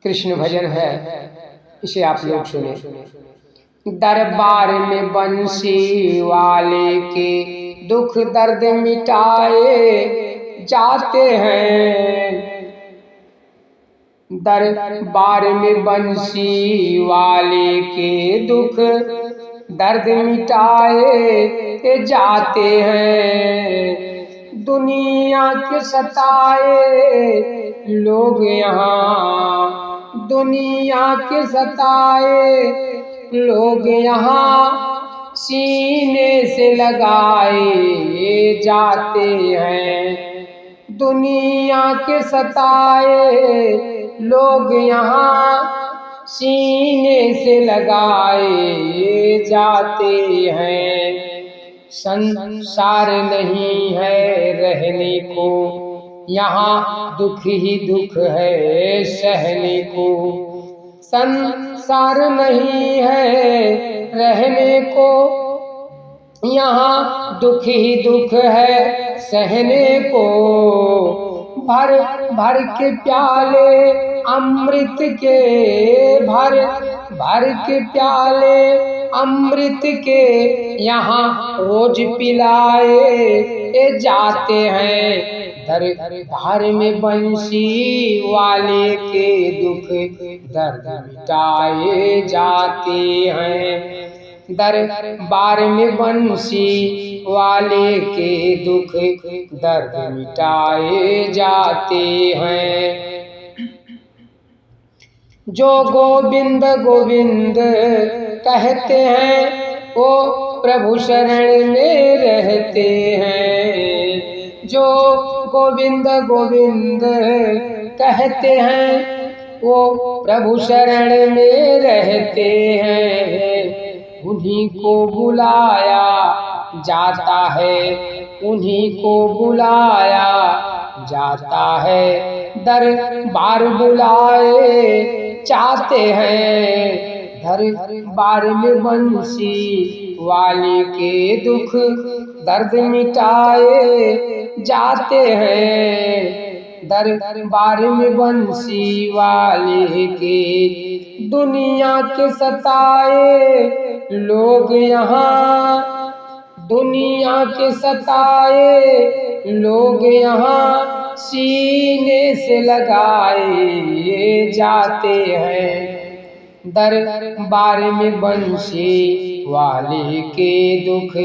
कृष्ण भजन है, इसे आप लोग सुने। दरबार में बंसी वाले के दुख दर्द मिटाए जाते हैं। दरबार में बंसी वाले के दुख दर्द मिटाए जाते हैं। दुनिया के सताए लोग यहाँ, दुनिया के सताए लोग यहाँ सीने से लगाए जाते हैं। दुनिया के सताए लोग यहाँ सीने से लगाए जाते हैं। संसार नहीं है रहने को, यहाँ दुख ही दुख है सहने को। संसार नहीं है रहने को, यहाँ दुख ही दुख है सहने को। भर भर के प्याले अमृत के, भर भर के प्याले अमृत के यहाँ रोज पिलाए जाते हैं। दरबार में बंसी वाले के दुख दर्द मिटाए जाते हैं। दरबार में बंसी वाले के दुख दर्द मिटाए जाते हैं। जो गोविंद गोविंद कहते हैं वो प्रभु शरण में रहते हैं। जो गोविंद गोविंद कहते हैं वो प्रभु शरण में रहते हैं। उन्हीं को बुलाया जाता है, उन्हीं को बुलाया जाता है। दरबार बुलाए चाहते हैं। दरबार में बंसी वाले के दुख दर्द मिटाए जाते हैं। दरबार में बंसी वाले के दुनिया के सताए लोग यहाँ, दुनिया के सताए लोग यहाँ सीने से लगाए जाते हैं। दरबार में बंसी वाले के दुख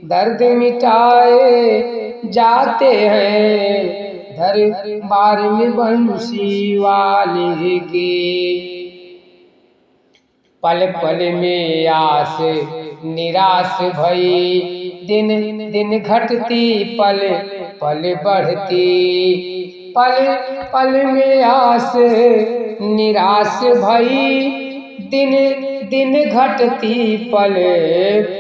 दर्द मिटाए जाते हैं। दरबार में बंसी वाले के पल पल में आस निराश भई, दिन दिन घटती पल पल बढ़ती। पल पल में आस निराश भई, दिन दिन घटती पल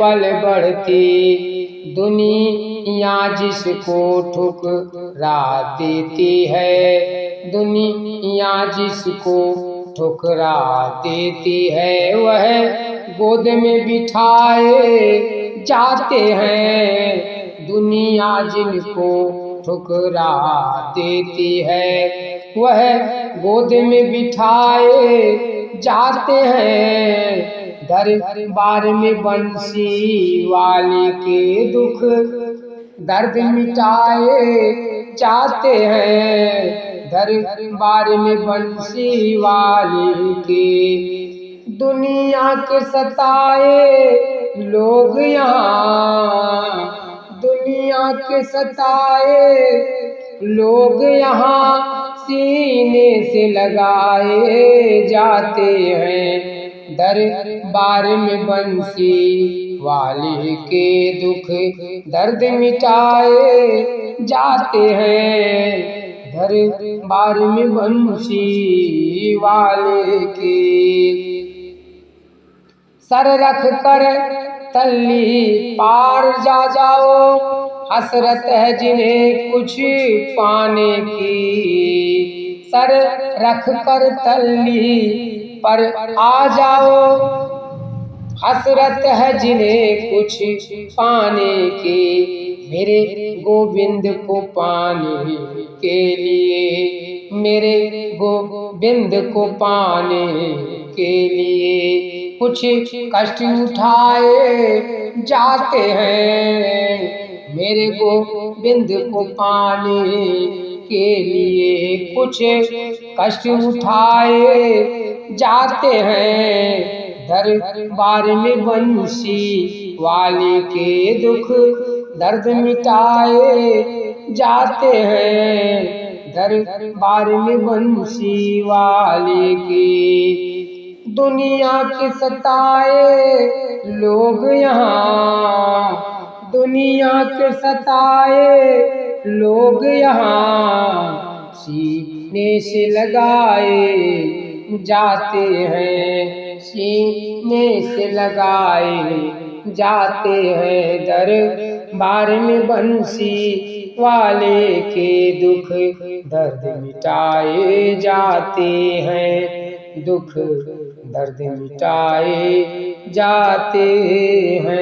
पल बढ़ती। दुनिया जिसको ठुकरा देती है, दुनिया जिसको ठुकरा देती है, वह गोद में बिठाए जाते हैं। दुनिया जिनको ठुकरा देती है वह गोद में बिठाए जाते हैं। दरबार में बंसी वाले के दुख दर्द मिटाए जाते हैं। दरबार में बंसी वाले के दुनिया के सताए लोग यहाँ, दुनिया के सताए लोग यहाँ सीने से लगाए जाते हैं। दरबार में बंसी वाले के दुख दर्द मिटाए जाते हैं। दरबार में बंसी वाले के सर रख कर तल्ली पार जा जाओ, हसरत है जिन्हें कुछ पाने की। सर रख कर तल्ली पर आ जाओ, हसरत है जिन्हें कुछ पाने की। मेरे गोविंद को पाने के लिए, मेरे बिंद को पाने के लिए कुछ कष्ट उठाए जाते हैं। मेरे गोविंद को पाने के लिए कुछ कष्ट उठाए जाते हैं। दरबार में बंसी वाले के दुख दर्द मिटाए जाते हैं। दरबार में बंसी वाले के दुनिया के सताए लोग यहाँ, दुनिया के सताए लोग यहाँ सीने से लगाए जाते हैं, सीने से लगाए जाते हैं। दरबार में बंसी वाले के दुख दर्द मिटाए जाते हैं, दुख दर्द मिटाए जाते हैं।